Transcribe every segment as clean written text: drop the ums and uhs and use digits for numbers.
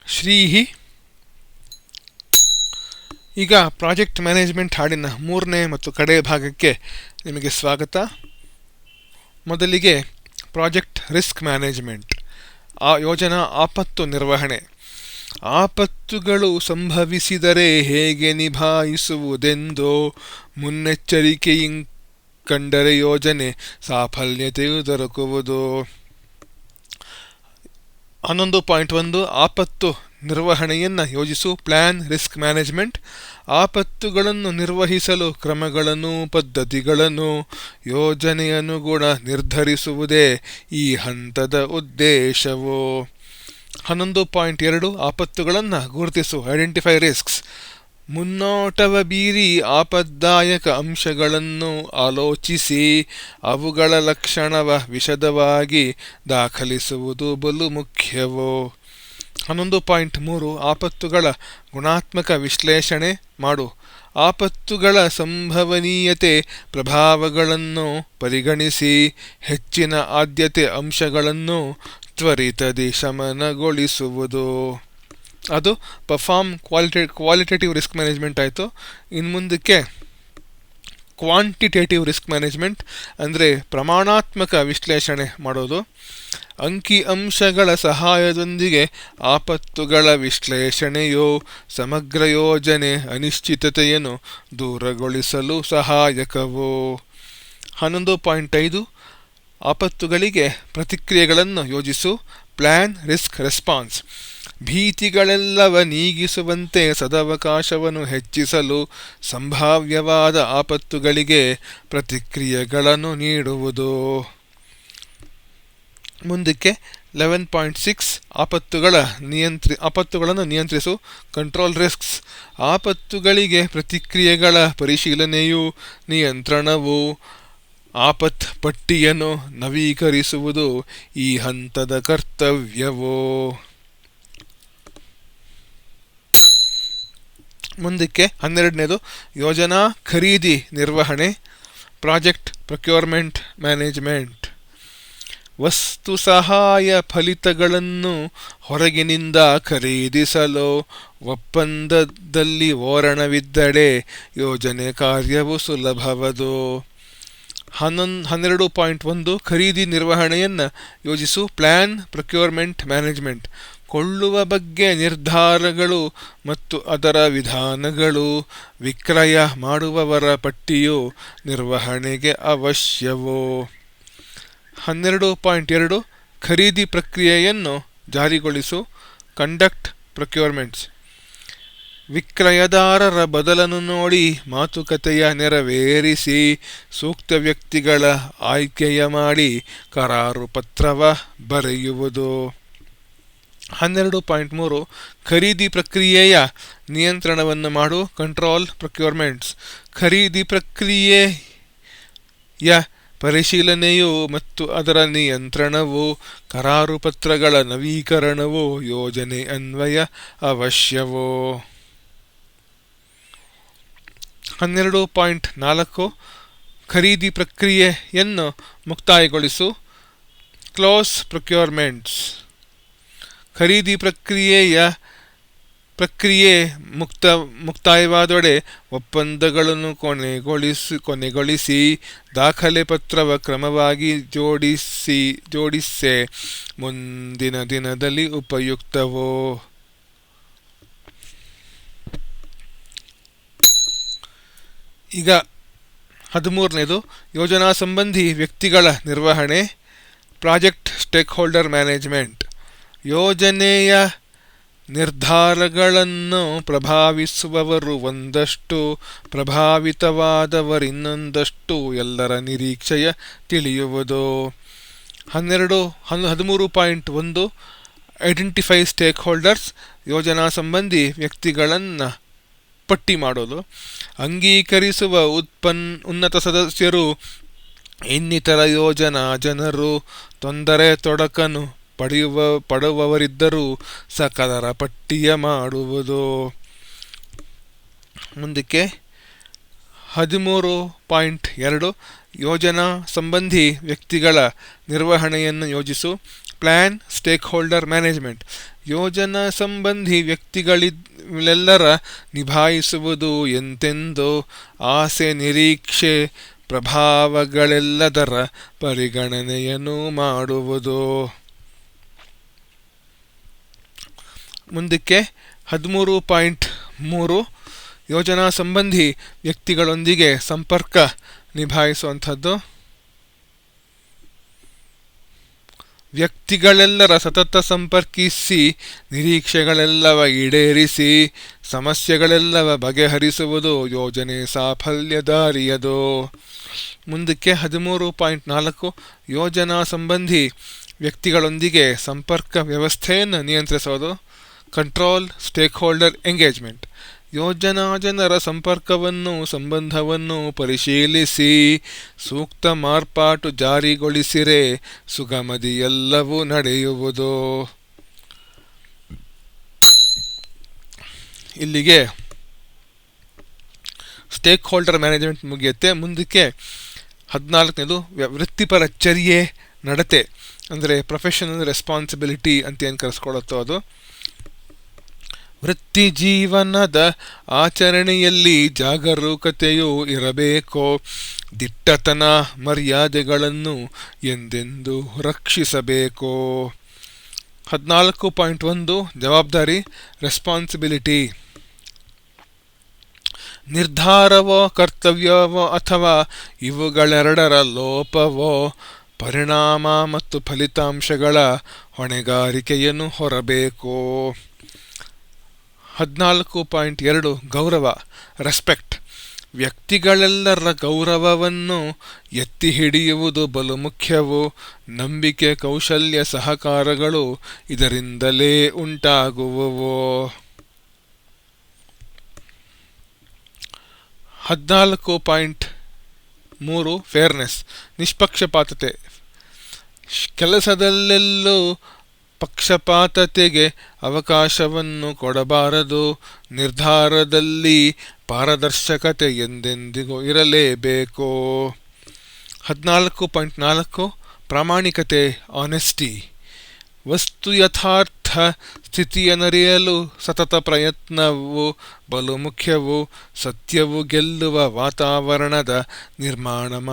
ಶ್ರೀಹಿ. ಈಗ project management ಹಾಡಿನ ಮೂರನೇ ಮತ್ತು ಕಡೆಯ ಭಾಗಕ್ಕೆ ನಿಮಗೆ ಸ್ವಾಗತ. ಮೊದಲಿಗೆ ಪ್ರಾಜೆಕ್ಟ್ ರಿಸ್ಕ್ ಮ್ಯಾನೇಜ್ಮೆಂಟ್, ಯೋಜನಾ ಆಪತ್ತು ನಿರ್ವಹಣೆ. ಆಪತ್ತುಗಳು ಸಂಭವಿಸಿದರೆ ಹೇಗೆ ನಿಭಾಯಿಸುವುದೆಂದು ಮುನ್ನೆಚ್ಚರಿಕೆಯಿಂದ ಕಂಡರೆ ಯೋಜನೆ ಸಾಫಲ್ಯತೆಯು ದೊರಕುವುದು. 11.1 ಆಪತ್ತು ನಿರ್ವಹಣೆಯನ್ನು ಯೋಜಿಸು. Plan risk management. ಆಪತ್ತುಗಳನ್ನು ನಿರ್ವಹಿಸಲು ಕ್ರಮಗಳನ್ನು, ಪದ್ಧತಿಗಳನ್ನು ಯೋಜನೆಯನುಗುಣ ನಿರ್ಧರಿಸುವುದೇ ಈ ಹಂತದ ಉದ್ದೇಶವು. 11.2 ಆಪತ್ತುಗಳನ್ನು ಗುರುತಿಸು. Identify risks. ಮುನ್ನೋಟವ ಬೀರಿ ಆಪದ್ದಾಯಕ ಅಂಶಗಳನ್ನು ಆಲೋಚಿಸಿ ಅವುಗಳ ಲಕ್ಷಣವ ವಿಶದವಾಗಿ ದಾಖಲಿಸುವುದು ಬಲು ಮುಖ್ಯವು. 11.3 ಆಪತ್ತುಗಳ ಗುಣಾತ್ಮಕ ವಿಶ್ಲೇಷಣೆ ಮಾಡು. ಆಪತ್ತುಗಳ ಸಂಭವನೀಯತೆ ಪ್ರಭಾವಗಳನ್ನು ಪರಿಗಣಿಸಿ ಹೆಚ್ಚಿನ ಆದ್ಯತೆ ಅಂಶಗಳನ್ನು ತ್ವರಿತದಿ ಶಮನಗೊಳಿಸುವುದು. ಅದು ಪರ್ಫಾರ್ಮ್ ಕ್ವಾಲಿಟೇಟಿವ್ ರಿಸ್ಕ್ ಮ್ಯಾನೇಜ್ಮೆಂಟ್ ಆಯಿತು. ಇನ್ನು ಮುಂದಕ್ಕೆ ಕ್ವಾಂಟಿಟೇಟಿವ್ ರಿಸ್ಕ್ ಮ್ಯಾನೇಜ್ಮೆಂಟ್ ಅಂದರೆ ಪ್ರಮಾಣಾತ್ಮಕ ವಿಶ್ಲೇಷಣೆ ಮಾಡೋದು. ಅಂಕಿ ಅಂಶಗಳ ಸಹಾಯದೊಂದಿಗೆ ಆಪತ್ತುಗಳ ವಿಶ್ಲೇಷಣೆಯು ಸಮಗ್ರ ಯೋಜನೆ ಅನಿಶ್ಚಿತತೆಯನ್ನು ದೂರಗೊಳಿಸಲು ಸಹಾಯಕವು. 11.5 ಆಪತ್ತುಗಳಿಗೆ ಪ್ರತಿಕ್ರಿಯೆಗಳನ್ನು ಯೋಜಿಸು. Plan risk response. ಭೀತಿಗಳೆಲ್ಲವ ನೀಗಿಸುವಂತೆ ಸದವಕಾಶವನ್ನು ಹೆಚ್ಚಿಸಲು ಸಂಭಾವ್ಯವಾದ ಆಪತ್ತುಗಳಿಗೆ ಪ್ರತಿಕ್ರಿಯೆಗಳನ್ನು ನೀಡುವುದು. ಮುಂದಕ್ಕೆ 11.6 ಆಪತ್ತುಗಳನ್ನು ನಿಯಂತ್ರಿಸು. Control risks. ಆಪತ್ತುಗಳಿಗೆ ಪ್ರತಿಕ್ರಿಯೆಗಳ ಪರಿಶೀಲನೆಯು ನಿಯಂತ್ರಣವು. ಆಪತ್ ಪಟ್ಟಿಯನ್ನು ನವೀಕರಿಸುವುದು ಈ ಹಂತದ ಕರ್ತವ್ಯವು. ಮುಂದಕ್ಕೆ 12ನೇದು ಯೋಜನಾ ಖರೀದಿ ನಿರ್ವಹಣೆ. Project procurement management. ವಸ್ತು ಸಹಾಯ ಫಲಿತಗಳನ್ನು ಹೊರಗಿನಿಂದ ಖರೀದಿಸಲು ಒಪ್ಪಂದದಲ್ಲಿ ಓರಣವಿದ್ದರೆ ಯೋಜನೆ ಕಾರ್ಯವು ಸುಲಭವದು. 12.1 ಖರೀದಿ ನಿರ್ವಹಣೆಯನ್ನು ಯೋಜಿಸು. Plan procurement management. ಕೊಳ್ಳುವ ಬಗ್ಗೆ ನಿರ್ಧಾರಗಳು ಮತ್ತು ಅದರ ವಿಧಾನಗಳು. ವಿಕ್ರಯ ಮಾಡುವವರ ಪಟ್ಟಿಯು ನಿರ್ವಹಣೆಗೆ ಅವಶ್ಯವು. 12.2 ಖರೀದಿ ಪ್ರಕ್ರಿಯೆಯನ್ನು ಜಾರಿಗೊಳಿಸು. ಕಂಡಕ್ಟ್ ಪ್ರೊಕ್ಯೂರ್ಮೆಂಟ್ಸ್. ವಿಕ್ರಯದಾರರ ಬದಲನ್ನು ನೋಡಿ ಮಾತುಕತೆಯ ನೆರವೇರಿಸಿ ಸೂಕ್ತ ವ್ಯಕ್ತಿಗಳ ಆಯ್ಕೆಯ ಮಾಡಿ ಕರಾರು ಪತ್ರವ ಬರೆಯುವುದು. 12.3 ಖರೀದಿ ಪ್ರಕ್ರಿಯೆಯ ನಿಯಂತ್ರಣವನ್ನು ಮಾಡು. ಕಂಟ್ರೋಲ್ ಪ್ರೊಕ್ಯೂರ್ಮೆಂಟ್ಸ್. ಖರೀದಿ ಪ್ರಕ್ರಿಯೆಯ ಪರಿಶೀಲನೆಯು ಮತ್ತು ಅದರ ನಿಯಂತ್ರಣವು. ಕರಾರು ಪತ್ರಗಳ ನವೀಕರಣವು ಯೋಜನೆ ಅನ್ವಯ ಅವಶ್ಯವು. 12.4 ಖರೀದಿ ಪ್ರಕ್ರಿಯೆಯನ್ನು ಮುಕ್ತಾಯಗೊಳಿಸು. ಕ್ಲೋಸ್ ಪ್ರೊಕ್ಯೂರ್ಮೆಂಟ್ಸ್. ಖರೀದಿ ಪ್ರಕ್ರಿಯೆ ಮುಕ್ತಾಯವಾದೊಡೆ ಒಪ್ಪಂದಗಳನ್ನು ಕೊನೆಗೊಳಿಸಿ ದಾಖಲೆ ಪತ್ರವ ಕ್ರಮವಾಗಿ ಜೋಡಿಸೆ ಮುಂದಿನ ದಿನದಲ್ಲಿ ಉಪಯುಕ್ತವೋ. ಈಗ 13ನೇದು ಯೋಜನಾ ಸಂಬಂಧಿ ವ್ಯಕ್ತಿಗಳ ನಿರ್ವಹಣೆ. Project stake holder management. ಯೋಜನೆಯ ನಿರ್ಧಾರಗಳನ್ನು ಪ್ರಭಾವಿಸುವವರು ಒಂದಷ್ಟು, ಪ್ರಭಾವಿತವಾದವರಿನ್ನೊಂದಷ್ಟು ಎಲ್ಲರ ನಿರೀಕ್ಷೆಯ ತಿಳಿಯುವುದು. 13.1 ಐಡೆಂಟಿಫೈ ಸ್ಟೇಕ್ ಹೋಲ್ಡರ್ಸ್. ಯೋಜನಾ ಸಂಬಂಧಿ ವ್ಯಕ್ತಿಗಳನ್ನು ಪಟ್ಟಿ ಮಾಡೋದು. ಅಂಗೀಕರಿಸುವ ಉನ್ನತ ಸದಸ್ಯರು, ಇನ್ನಿತರ ಯೋಜನಾ ಜನರು, ತೊಂದರೆ ತೊಡಕನ್ನು ಪಡುವವರಿದ್ದರೂ ಸಕಲರ ಪಟ್ಟಿಯ ಮಾಡುವುದು. ಮುಂದಕ್ಕೆ 13.2 ಯೋಜನಾ ಸಂಬಂಧಿ ವ್ಯಕ್ತಿಗಳ ನಿರ್ವಹಣೆಯನ್ನು ಯೋಜಿಸು. Plan stakeholder management. ಯೋಜನಾ ಸಂಬಂಧಿ ವ್ಯಕ್ತಿಗಳೆಲ್ಲರ ನಿಭಾಯಿಸುವುದು ಎಂತೆಂದು ಆಸೆ ನಿರೀಕ್ಷೆ ಪ್ರಭಾವಗಳೆಲ್ಲದರ ಪರಿಗಣನೆಯನ್ನು ಮಾಡುವುದು. ಮುಂದಕ್ಕೆ 13.3 ಯೋಜನಾ ಸಂಬಂಧಿ ವ್ಯಕ್ತಿಗಳೊಂದಿಗೆ ಸಂಪರ್ಕ ನಿಭಾಯಿಸುವಂಥದ್ದು. ವ್ಯಕ್ತಿಗಳೆಲ್ಲರ ಸತತ ಸಂಪರ್ಕಿಸಿ ನಿರೀಕ್ಷೆಗಳೆಲ್ಲವ ಈಡೇರಿಸಿ ಸಮಸ್ಯೆಗಳೆಲ್ಲವ ಬಗೆಹರಿಸುವುದು ಯೋಜನೆ ಸಾಫಲ್ಯದಾರಿಯದು. ಮುಂದಕ್ಕೆ 13.4 ಯೋಜನಾ ಸಂಬಂಧಿ ವ್ಯಕ್ತಿಗಳೊಂದಿಗೆ ಸಂಪರ್ಕ ವ್ಯವಸ್ಥೆಯನ್ನು ನಿಯಂತ್ರಿಸೋದು. Control stakeholder engagement. ಯೋಜನಾ ಜನರ ಸಂಬಂಧವನ್ನು ಪರಿಶೀಲಿಸಿ ಸೂಕ್ತ ಮಾರ್ಪಾಟು ಜಾರಿಗೊಳಿಸಿರೆ ಸುಗಮದಿ ಎಲ್ಲವೂ ನಡೆಯುವುದು. ಇಲ್ಲಿಗೆ ಸ್ಟೇಕ್ ಹೋಲ್ಡರ್ ಮ್ಯಾನೇಜ್ಮೆಂಟ್ ಮುಗಿಯುತ್ತೆ. ಮುಂದಕ್ಕೆ 14ನೇದು ವೃತ್ತಿಪರ ಚರ್ಯೆ ನಡತೆ, ಅಂದರೆ ಪ್ರೊಫೆಷನಲ್ ರೆಸ್ಪಾನ್ಸಿಬಿಲಿಟಿ ಅಂತ ಏನು ಕರೆಸ್ಕೊಳ್ಳುತ್ತೋ ಅದು. ವೃತ್ತಿ ಜೀವನದ ಆಚರಣೆಯಲ್ಲಿ ಜಾಗರೂಕತೆಯೂ ಇರಬೇಕು. ದಿಟ್ಟತನ ಮರ್ಯಾದೆಗಳನ್ನು ಎಂದೆಂದೂ ರಕ್ಷಿಸಬೇಕು. 14.1 ಜವಾಬ್ದಾರಿ ರೆಸ್ಪಾನ್ಸಿಬಿಲಿಟಿ. ನಿರ್ಧಾರವೋ ಕರ್ತವ್ಯವೋ ಅಥವಾ ಇವುಗಳೆರಡರ ಲೋಪವೋ ಪರಿಣಾಮ ಮತ್ತು ಫಲಿತಾಂಶಗಳ ಹೊಣೆಗಾರಿಕೆಯನ್ನು ಹೊರಬೇಕು. 14.2 ಗೌರವ ರೆಸ್ಪೆಕ್ಟ್. ವ್ಯಕ್ತಿಗಳೆಲ್ಲರ ಗೌರವವನ್ನು ಎತ್ತಿ ಹಿಡಿಯುವುದು ಬಲು ಮುಖ್ಯವು. ನಂಬಿಕೆ ಕೌಶಲ್ಯ ಸಹಕಾರಗಳು ಇದರಿಂದಲೇ ಉಂಟಾಗುವವು. 14.3 ಫೇರ್ನೆಸ್ ನಿಷ್ಪಕ್ಷಪಾತತೆ. ಕೆಲಸದಲ್ಲೆಲ್ಲೂ ಪಕ್ಷಪಾತತೆಗೆ ಅವಕಾಶವನ್ನು ಕೊಡಬಾರದು. ನಿರ್ಧಾರದಲ್ಲಿ ಪಾರದರ್ಶಕತೆ ಎಂದೆಂದಿಗೂ ಇರಲೇಬೇಕು. 14.4 ಪ್ರಾಮಾಣಿಕತೆ ಆನೆಸ್ಟಿ. ವಸ್ತು ಯಥಾರ್ಥ ಸ್ಥಿತಿಯನ್ನರಿಯಲು ಸತತ ಪ್ರಯತ್ನವು ಬಲು ಮುಖ್ಯವು. ಸತ್ಯವು ಗೆಲ್ಲುವ ವಾತಾವರಣದ ನಿರ್ಮಾಣವ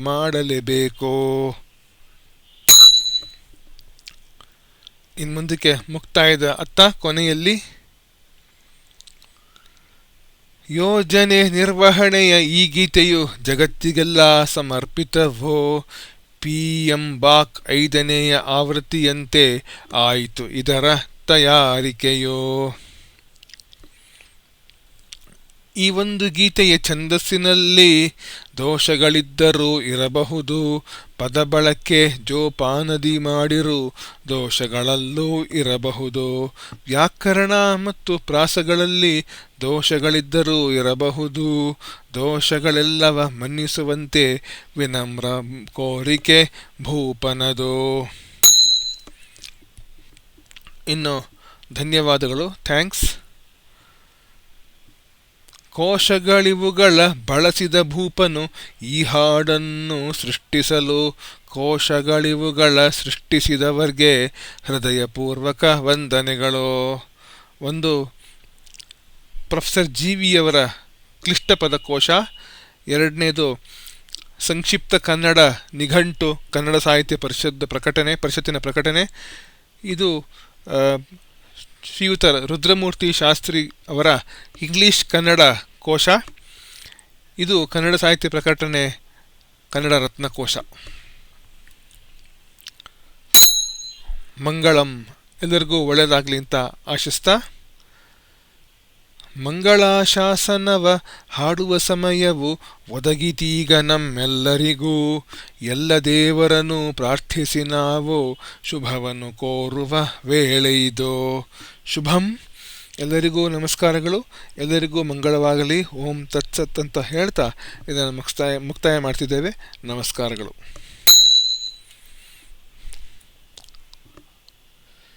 ಮಾಡಲೇಬೇಕು. ಇನ್ನು ಮುಂದಕ್ಕೆ ಮುಕ್ತಾಯದ ಅತ್ತ ಕೊನೆಯಲ್ಲಿ ಯೋಜನೆ ನಿರ್ವಹಣೆಯ ಈ ಗೀತೆಯು ಜಗತ್ತಿಗೆಲ್ಲ ಸಮರ್ಪಿತವೋ. PM ಬಾಕ್ 5ನೇಯ ಆವೃತ್ತಿಯಂತೆ ಆಯಿತು ಇದರ ತಯಾರಿಕೆಯೋ. ಈ ಒಂದು ಗೀತೆಯ ಛಂದಸ್ಸಿನಲ್ಲಿ ದೋಷಗಳಿದ್ದರೂ ಇರಬಹುದು. ಪದ ಬಳಕೆ ಜೋಪಾನದಿ ಮಾಡಿರು ದೋಷಗಳಲ್ಲೂ ಇರಬಹುದು. ವ್ಯಾಕರಣ ಮತ್ತು ಪ್ರಾಸಗಳಲ್ಲಿ ದೋಷಗಳಿದ್ದರೂ ಇರಬಹುದು. ದೋಷಗಳೆಲ್ಲವ ಮನ್ನಿಸುವಂತೆ ವಿನಮ್ರ ಕೋರಿಕೆ ಭೂಪನದು. ಇನ್ನು ಧನ್ಯವಾದಗಳು. ಥ್ಯಾಂಕ್ಸ್. ಕೋಶಗಳಿವುಗಳ ಬಳಸಿದ ಭೂಪನು ಈ ಹಾಡನ್ನು ಸೃಷ್ಟಿಸಲು. ಕೋಶಗಳಿವುಗಳ ಸೃಷ್ಟಿಸಿದವರ್ಗೆ ಹೃದಯಪೂರ್ವಕ ವಂದನೆಗಳು. ಒಂದು ಪ್ರೊಫೆಸರ್ GVಯವರ ಕ್ಲಿಷ್ಟ ಪದಕೋಶ. ಎರಡನೇದು ಸಂಕ್ಷಿಪ್ತ ಕನ್ನಡ ನಿಘಂಟು ಕನ್ನಡ ಸಾಹಿತ್ಯ ಪರಿಷತ್ತಿನ ಪ್ರಕಟಣೆ. ಇದು ಶ್ರೀಯುತ ರುದ್ರಮೂರ್ತಿ ಶಾಸ್ತ್ರಿ ಅವರ ಇಂಗ್ಲಿಷ್ ಕನ್ನಡ ಕೋಶ. ಇದು ಕನ್ನಡ ಸಾಹಿತ್ಯ ಪ್ರಕಟಣೆ ಕನ್ನಡ ರತ್ನಕೋಶ. ಮಂಗಳಂ. ಎಲ್ಲರಿಗೂ ಒಳ್ಳೆಯದಾಗಲಿ ಅಂತ ಆಶಿಸ್ತಾ, ಮಂಗಳಾಶಾಸನವ ಹಾಡುವ ಸಮಯವು ಒದಗಿತೀಗ ನಮ್ಮೆಲ್ಲರಿಗೂ. ಎಲ್ಲ ದೇವರನ್ನು ಪ್ರಾರ್ಥಿಸಿ ನಾವು ಶುಭವನ್ನು ಕೋರುವ ವೇಳೆಯಿದು. ಶುಭಂ. ಎಲ್ಲರಿಗೂ ನಮಸ್ಕಾರಗಳು. ಎಲ್ಲರಿಗೂ ಮಂಗಳವಾಗಲಿ. ಓಂ ತತ್ಸತ್ ಅಂತ ಹೇಳ್ತಾ ಇದನ್ನು ಮುಕ್ತಾಯ ಮಾಡ್ತಿದ್ದೇವೆ. ನಮಸ್ಕಾರಗಳು.